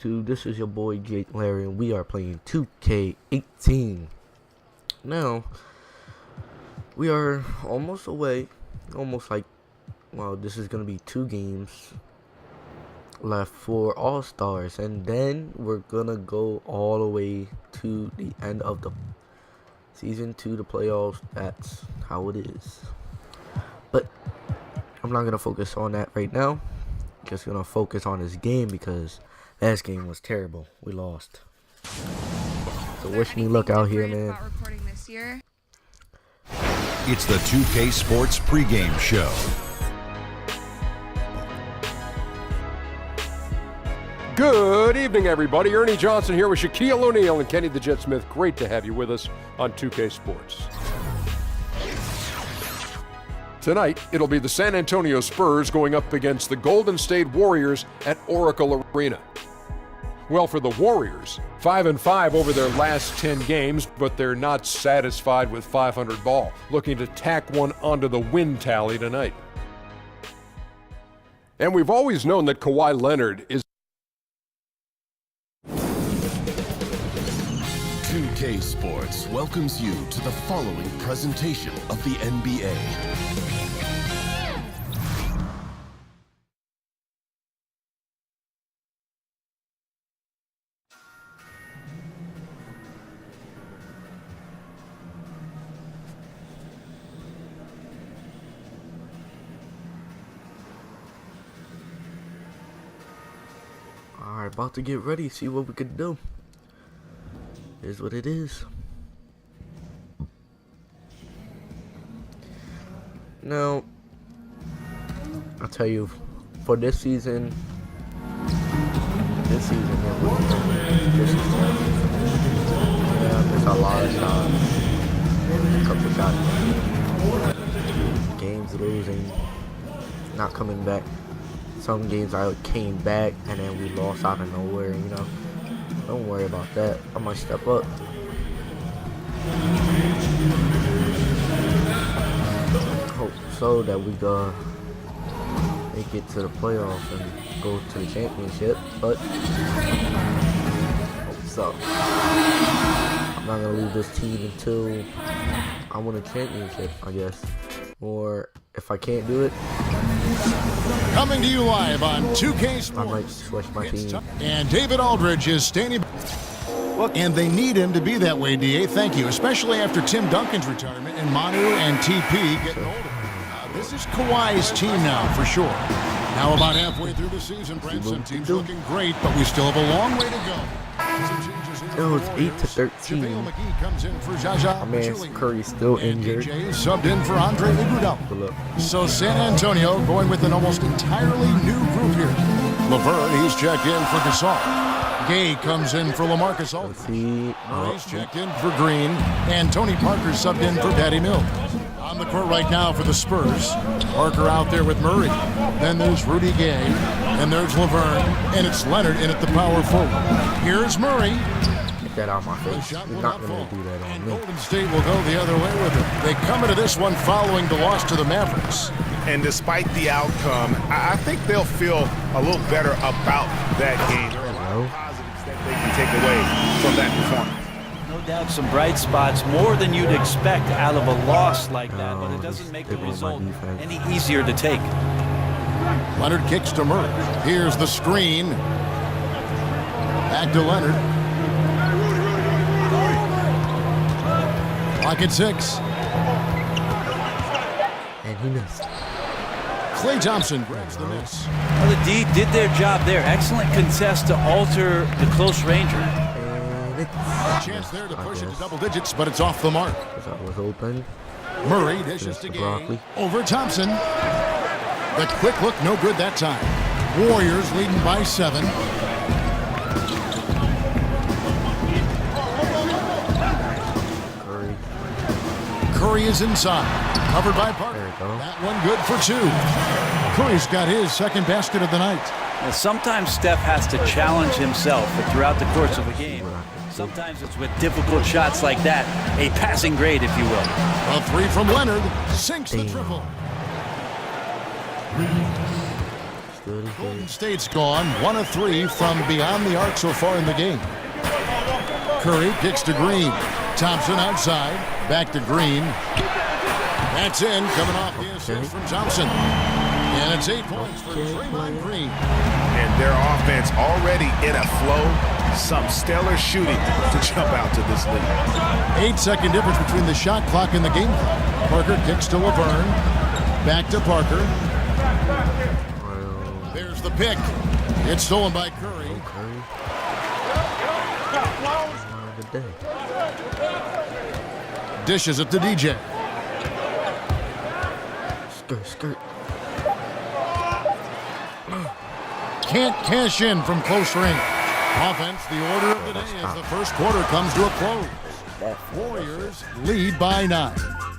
YouTube? This is your boy Jake Larry, and we are playing 2K18. Now, we are almost away. Well, this is going to be 2 games left for All-Stars, and then we're going to go all the way to the end of the Season 2, the playoffs. That's how it is. But I'm not going to focus on that right now. Just going to focus on this game because last game was terrible. We lost. So wish me luck out here, man. It's the 2K Sports pregame show. Good evening, everybody. Ernie Johnson here with Shaquille O'Neal and Kenny the Jet Smith. Great to have you with us on 2K Sports. Tonight, it'll be the San Antonio Spurs going up against the Golden State Warriors at Oracle Arena. Well, for the Warriors, 5-5 over their last 10 games, but they're not satisfied with 500 ball, looking to tack one onto the win tally tonight. And we've always known that Kawhi Leonard is 2K Sports welcomes you to the following presentation of the NBA. Alright, about to get ready, see what we can do. Is what it is. Now, I'll tell you, for this season, yeah, there's a lot of shots. A couple shots. Games losing, not coming back. Some games I came back and then we lost out of nowhere, you know. Don't worry about that. I might step up. Hope so that we make it to the playoffs and go to the championship. But hope so. I'm not gonna leave this team until I win a championship, I guess. Or if I can't do it, coming to you live on 2K Sports. I might switch my team. And David Aldridge is standing. And they need him to be that way, DA. Thank you. Especially after Tim Duncan's retirement and Manu and TP getting older. This is Kawhi's team now, for sure. Now about halfway through the season, Brent, some teams looking great, but we still have a long way to go. It was 8-13. My man Curry's still injured. Subbed in for Andre Iguodala. So San Antonio going with an almost entirely new group here. Levert, he's checked in for Gasol. Gay comes in for LaMarcus Aldridge. Murray's checked in for Green. And Tony Parker subbed in for Patty Mills. On the court right now for the Spurs. Parker out there with Murray. Then there's Rudy Gay. And there's Laverne. And it's Leonard in at the power forward. Here's Murray. Get that out of my face. You're not going to do that on me. Golden State will go the other way with it. They come into this one following the loss to the Mavericks. And despite the outcome, I think they'll feel a little better about that game. There are a lot of positives that they can take away from that performance. No doubt some bright spots, more than you'd expect out of a loss like that, but it doesn't make the result any easier to take. Leonard kicks to Murray. Here's the screen. Back to Leonard. Clock at 6. And he missed. Klay Thompson grabs the miss. Well, the D did their job there. Excellent contest to alter the close ranger. A chance there to push it to double digits, but it's off the mark. That was open. Murray dishes to Gay. Over Thompson. The quick look, no good that time. Warriors leading by 7. Curry is inside. Covered by Parker. That one good for 2. Curry's got his second basket of the night. Now, sometimes Steph has to challenge himself throughout the course of a game. Sometimes it's with difficult shots like that, a passing grade, if you will. A 3 from Leonard sinks the triple. good. He's Golden good. State's gone 1 of 3 from beyond the arc so far in the game. Curry kicks to Green. Thompson outside. Back to Green. That's in. Coming off the assist from Thompson. And it's 8 points for Draymond Green. And their offense already in a flow. Some stellar shooting to jump out to this lead. 8-second difference between the shot clock and the game clock. Parker kicks to Laverne. Back to Parker. There's the pick. It's stolen by Curry. Good day. Dishes it to DJ. Skirt. Can't cash in from close range. Offense, the order of the day as the first quarter comes to a close. Warriors lead by 9.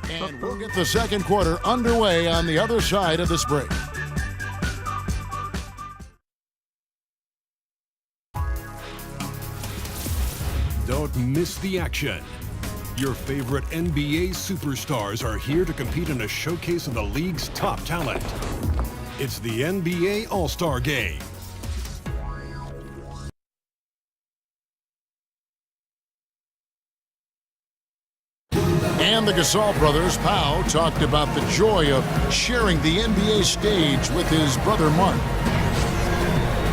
And we'll get the second quarter underway on the other side of this break. Don't miss the action. Your favorite NBA superstars are here to compete in a showcase of the league's top talent. It's the NBA All-Star Game. And the Gasol brothers, Pau, talked about the joy of sharing the NBA stage with his brother Mark.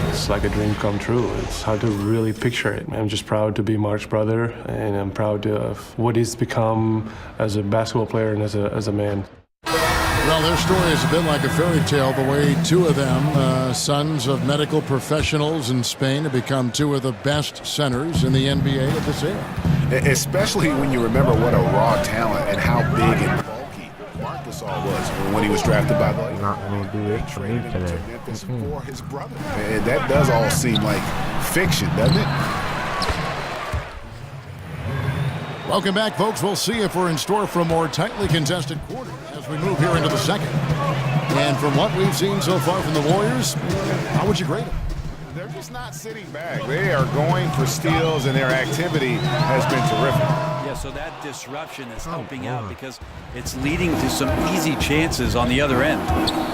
It's like a dream come true. It's hard to really picture it. I'm just proud to be Mark's brother, and I'm proud of what he's become as a basketball player and as a man. Well, their story has been like a fairy tale, the way two of them, sons of medical professionals in Spain, have become two of the best centers in the NBA at this era. Especially when you remember what a raw talent and how big and bulky Marc Gasol was when he was drafted by the Lakers. Not going to do it for me today. Memphis for his brother. And that does all seem like fiction, doesn't it? Welcome back, folks. We'll see if we're in store for a more tightly contested quarter as we move here into the second. And from what we've seen so far from the Warriors, how would you grade them? They're just not sitting back. They are going for steals, and their activity has been terrific. Yeah, so that disruption is helping out because it's leading to some easy chances on the other end.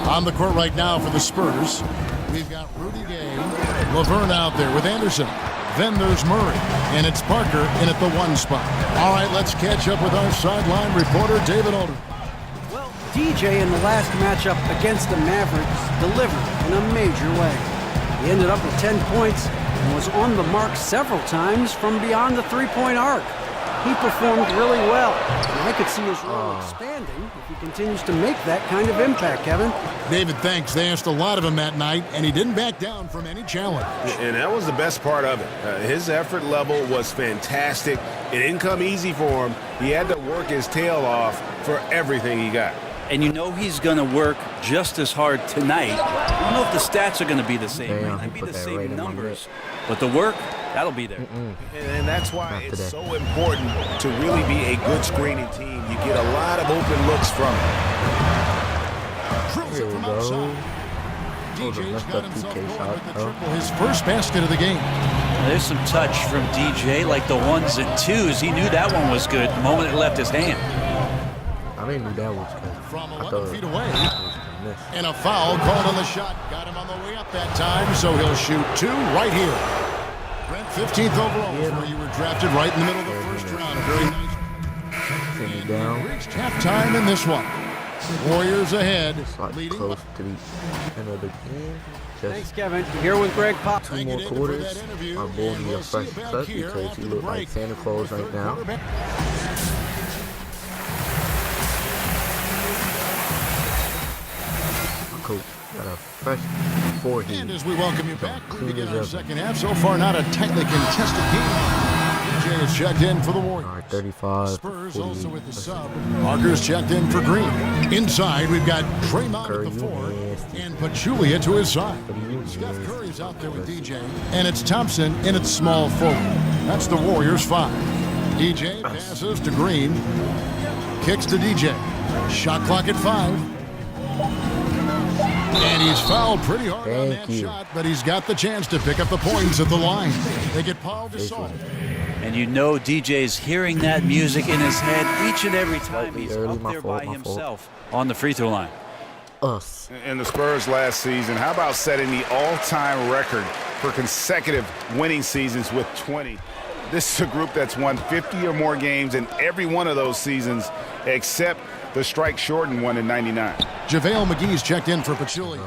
On the court right now for the Spurs, we've got Rudy Gay, Laverne out there with Anderson. Then there's Murray, and it's Parker in at the 1 spot. All right, let's catch up with our sideline reporter, David Alder. Well, DJ in the last matchup against the Mavericks delivered in a major way. He ended up with 10 points and was on the mark several times from beyond the three-point arc. He performed really well, and I could see his role expanding if he continues to make that kind of impact, Kevin. David, thanks. They asked a lot of him that night, and he didn't back down from any challenge. And that was the best part of it. His effort level was fantastic. It didn't come easy for him. He had to work his tail off for everything he got. And you know he's going to work just as hard tonight. I don't know if the stats are going to be the same. It might be the same numbers. But the work, that'll be there. And that's why it's so important to really be a good screening team. You get a lot of open looks from it. Drills it from outside. DJ's got himself going with the shot, triple, his first basket of the game. There's some touch from DJ, like the 1s and 2s. He knew that one was good the moment it left his hand. I didn't know that was good. From 11 feet away. And a foul called on the shot. Got him on the way up that time, so he'll shoot 2 right here. Brent, 15th overall is where you were drafted right in the middle of the first round. A very nice. Down. Reached halftime in this one. Warriors ahead. It's like leading close to the end of the game. Thanks, Kevin. Here with Greg Pop. 2 more quarters. Our boy need a fresh cut because he looks like Santa Claus right now. Coach got a fresh forehead. And as we welcome you back, we begin our second half. So far, not a tightly contested game. DJ is checked in for the Warriors. All right, 35. Spurs also with the sub. Parker's checked in for Green. Inside, we've got Draymond at the 4 and Pachulia to his side. Steph Curry's out there with DJ, and it's Thompson in its small forward. That's the Warriors 5. DJ passes to Green, kicks to DJ. Shot clock at 5. And he's fouled pretty hard on that shot, but he's got the chance to pick up the points at the line. They get Paul Gasol. And you know DJ's hearing that music in his head each and every time he's up there by himself on the free throw line. us. In the Spurs last season, how about setting the all-time record for consecutive winning seasons with 20? This is a group that's won 50 or more games in every one of those seasons except the strike-shortened one in '99. JaVale McGee's checked in for Pachulia.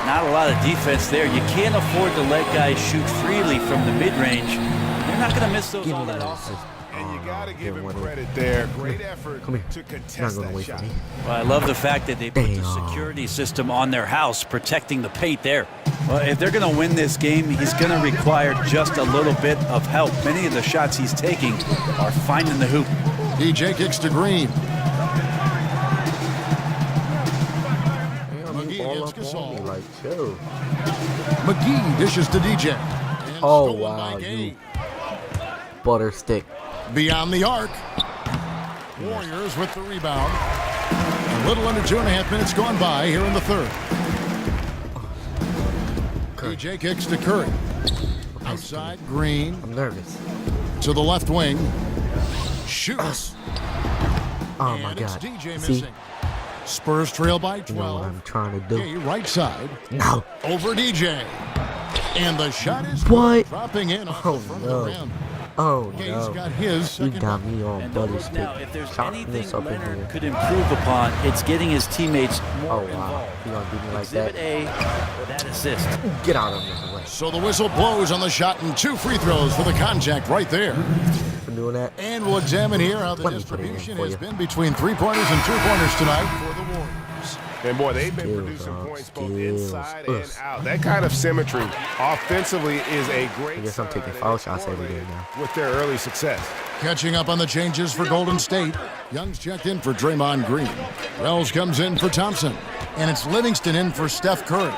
Not a lot of defense there. You can't afford to let guys shoot freely from the mid-range. They're not going to miss those all that often. And you got to give him credit there. Great effort to contest that shot. Well, I love the fact that they put the security system on their house, protecting the paint there. Well, if they're going to win this game, he's going to require just a little bit of help. Many of the shots he's taking are finding the hoop. DJ kicks to Green. McGee against Gasol. McGee dishes to DJ. And Oh, stolen wow, by Gay. you butter stick. Beyond the arc. Warriors with the rebound. A little under 2.5 minutes gone by here in the third. DJ kicks to Curry. Outside, Green. I'm nervous. To the left wing. Shoots. Oh my And it's God. DJ See? missing. Spurs trail by 12. You know what I'm trying to do. Gay right side. No. Over DJ. And the shot is What? dropping in off the front of the rim. Oh Gay's no. got his You second. got me on And butter notice stick. now, if there's Sharpness anything up in Leonard here. could improve upon, it's getting his teammates more Oh wow. involved. You gonna do me like Exhibit that? A, that assist. Get out of my way. So the whistle blows on the shot and 2 free throws for the contact right there. For doing that. And we'll examine here how the Let me put it in distribution for has you. been between 3-pointers and 2-pointers tonight for the Warriors. And boy, they've been Skills, producing dog. points both Skills. inside and out. That kind of symmetry offensively is a great I guess I'm sign, taking and foul it's shots every day correlated now. with their early success. Catching up on the changes for Golden State. Young's checked in for Draymond Green. Wells comes in for Thompson. And it's Livingston in for Steph Curry.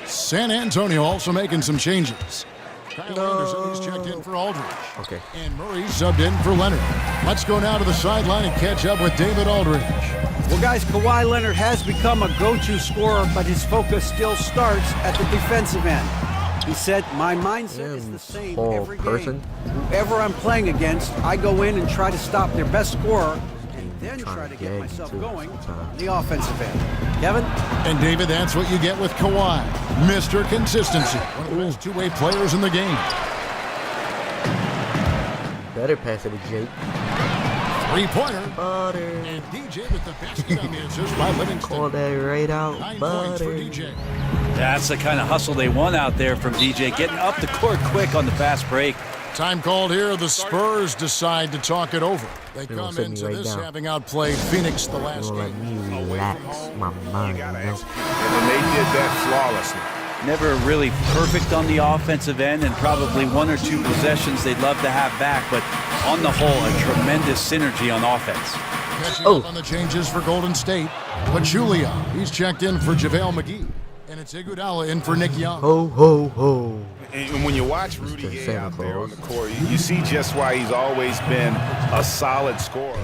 San Antonio also making some changes. Kyle Anderson is checked in for Aldridge. Okay. And Murray subbed in for Leonard. Let's go now to the sideline and catch up with David Aldridge. Well, guys, Kawhi Leonard has become a go-to scorer, but his focus still starts at the defensive end. He said, my mindset is the same every game. Whoever I'm playing against, I go in and try to stop their best scorer and then try to get myself going on the offensive end. Kevin? And David, that's what you get with Kawhi. Mr. Consistency. One of the best two-way players in the game. Better pass it to Jake. 3-pointer. Butter. And DJ with the basket on the assist by Livingston. Call that right out. 9 points for Butter. DJ. That's the kind of hustle they want out there from DJ, getting up the court quick on the fast break. Time called here. The Spurs decide to talk it over. They They're gonna come sit me into right this down. having outplayed Phoenix the They're last gonna let game. me relax my mind. You You got to know? execute. And they did that flawlessly. Never really perfect on the offensive end, and probably 1 or 2 possessions they'd love to have back, but on the whole, a tremendous synergy on offense. Catching up on the changes for Golden State. Pachulia, he's checked in for JaVale McGee. And it's Iguodala in for Nick Young. Ho, ho, ho. And when you watch Rudy Mr. Gay Santa out there on Claus. the court, you see just why he's always been a solid scorer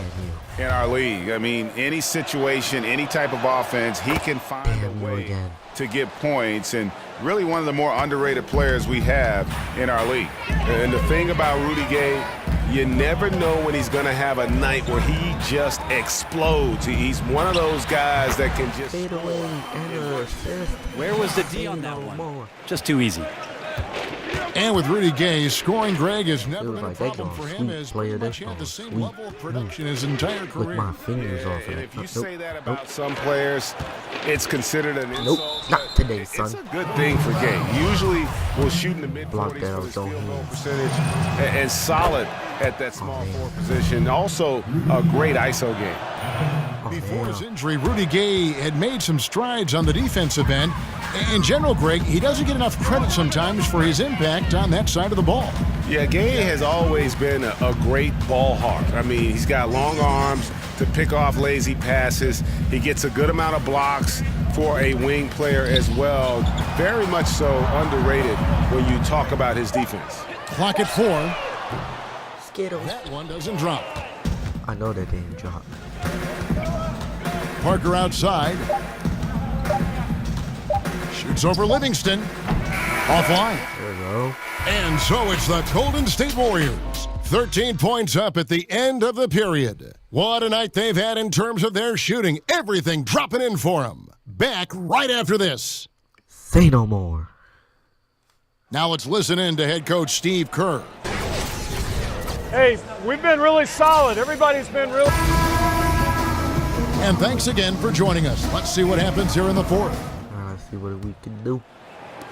in our league. I mean, any situation, any type of offense, he can find a Damn you way again. to get points, and really one of the more underrated players we have in our league. And the thing about Rudy Gay, you never know when he's going to have a night where he just explodes. He's one of those guys that can just... Fade away and assist. Where was the D on that No one? more. Just too easy. And with Rudy Gay, scoring Greg has never Feels been a like they problem gone for him. sweet Has player. pretty much They had the gone same sweet. level of production his entire With career. my fingers off of And it. if you Nope. say that about Nope. some players, it's considered an Nope, insult. not but today, it's son. a good thing for Gay. Usually we'll shoot in the Block mid-40s that for out, his don't field goal he? percentage and solid at that small man. forward position. Also, a great ISO game. Before his damn. injury, Rudy Gay had made some strides on the defensive end. In general, Greg, he doesn't get enough credit sometimes for his impact on that side of the ball. Yeah, Gay has always been a great ball hawk. I mean, he's got long arms to pick off lazy passes. He gets a good amount of blocks for a wing player as well. Very much so underrated when you talk about his defense. Clock at 4. Skittles. That one doesn't drop. I know that didn't drop. Parker outside. Shoots over Livingston. Offline. There we go. And so it's the Golden State Warriors. 13 points up at the end of the period. What a night they've had in terms of their shooting. Everything dropping in for them. back right after this. Say no more. Now let's listen in to head coach Steve Kerr. Hey, we've been really solid. Everybody's been really... And thanks again for joining us. Let's see what happens here in the fourth. Let's see what we can do.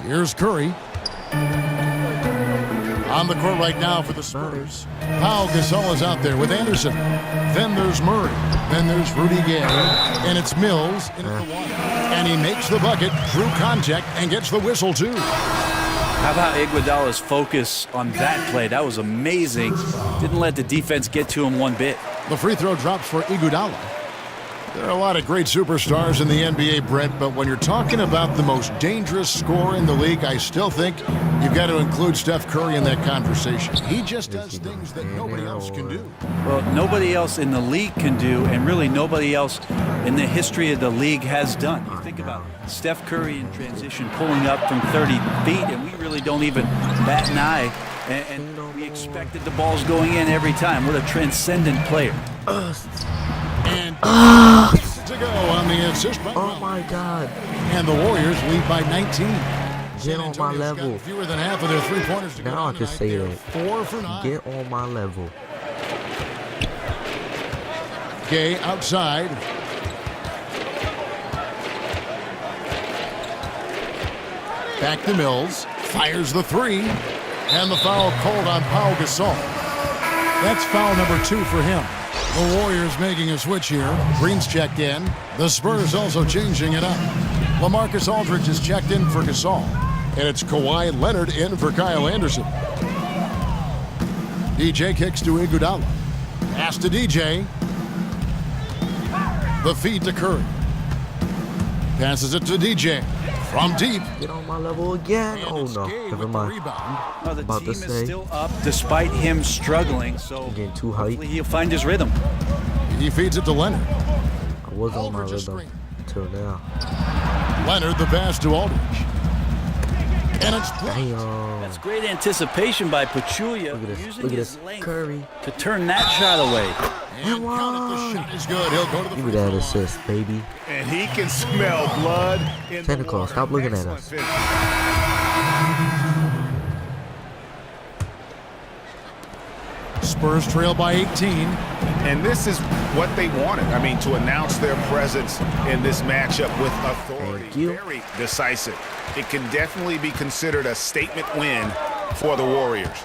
Here's Curry. On the court right now for the Spurs. Pau Gasol is out there with Anderson. Then there's Murray. Then there's Rudy Gay. And it's Mills into the water. And he makes the bucket through contact and gets the whistle too. How about Iguodala's focus on that play? That was amazing. Didn't let the defense get to him one bit. The free throw drops for Iguodala. There are a lot of great superstars in the NBA, Brett, but when you're talking about the most dangerous scorer in the league, I still think you've got to include Steph Curry in that conversation. He just does things that nobody else can do. Well, nobody else in the league can do, and really nobody else in the history of the league has done. You think about Steph Curry in transition, pulling up from 30 feet, and we really don't even bat an eye. And we expected the balls going in every time. What a transcendent player. And to go on the assist by Oh my God. And the Warriors lead by 19. Get on my level. Fewer than half of their three-pointers to go Now I'll down just tonight. say They're that. 4 for 9. Get on my level. Gay outside. Back to Mills. Fires the three. And the foul called on Pau Gasol. That's foul number 2 for him. The Warriors making a switch here. Green's checked in. The Spurs also changing it up. LaMarcus Aldridge is checked in for Gasol. And it's Kawhi Leonard in for Kyle Anderson. DJ kicks to Iguodala. Pass to DJ. The feed to Curry. Passes it to DJ. From deep. Get on my level again. Oh no, never mind. Well, the About team to is say. still up despite him struggling, so Getting too hopefully hype. he'll find his rhythm. He feeds it to Leonard. I was on my Aldridge is rhythm screen. till now. Leonard the pass to Aldridge. And it's blocked. Damn. That's great anticipation by Pachulia, Look at this. using Look at his this. length Curry. to turn that shot away. And count it, the shot is good. He'll go to the Give me free that throw line. assist, baby. And he can smell blood in Santa the Claus, water. stop looking at Excellent us. finish. Spurs trail by 18. And this is what they wanted. I mean, to announce their presence in this matchup with authority. Thank you. Very decisive. It can definitely be considered a statement win for the Warriors.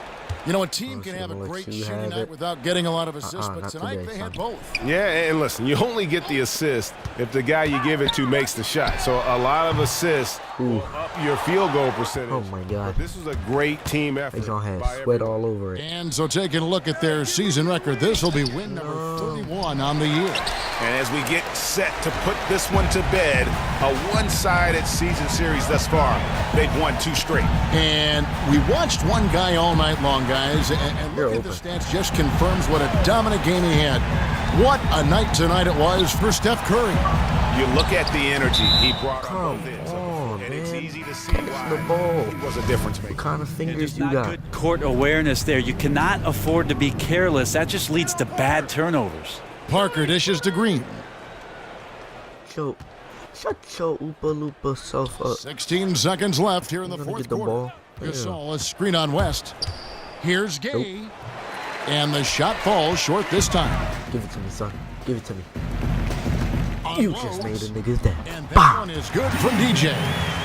You know, a team Oh, can so have a I'm gonna let great you shooting have night it. without getting a lot of assists, but not tonight today, they had son. both. Yeah, and listen, you only get the assist if the guy you give it to makes the shot. So a lot of assists will up your field goal percentage. Oh my God. But this was a great team effort. They gonna by have sweat everyone. all over it. And so taking a look at their season record, this will be win number 31 on the year. And as we get set to put this one to bed, a one-sided season series thus far, they've won 2 straight. And we watched one guy all night long, guys, and You're look at the open. stats just confirms what a dominant game he had. What a night tonight it was for Steph Curry. You look at the energy he brought Come on both ends. on, And it's man. easy to see The why ball. he was a difference maker. What kind of And fingers just you not got? good court awareness there. You cannot afford to be careless. That just leads to bad turnovers. Parker dishes to Green. Shut your Oopa Loopa self up. 16 seconds left here in the You're gonna fourth get the quarter. ball. Yeah. Gasol, a screen on West. Here's Gay. And the shot falls short this time. Give it to me, son. Give it to me. On You lows. just made the niggas down. And that Bah! one is good from DJ.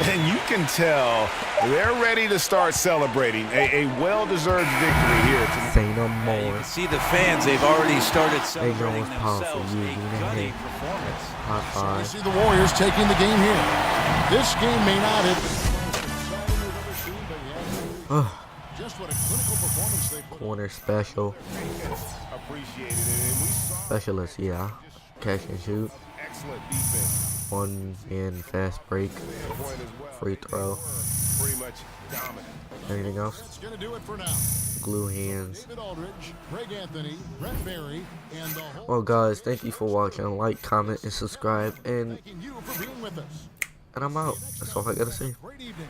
And you can tell they're ready to start celebrating a well-deserved victory here tonight. Say no You more. can see the fans, they've already started know celebrating it's powerful. themselves. You A doing that gunny here. performance. High We five. see the Warriors taking the game here. This game may not have been the most exciting we've ever seen, but yeah, just what a clinical performance they put. Corner special. Appreciated it, and we saw Specialist, yeah. Catch and shoot. excellent defense. One in fast break. Point as well. Free throw. Pretty much dominant. Anything else? That's going to do it for now. Glue hands. David Aldridge, Greg Anthony, Brett Berry, and the whole Well, guys, thank you for watching. Like, comment, and subscribe. And thanking you for being with us. I'm out. That's all I gotta say. Great evening.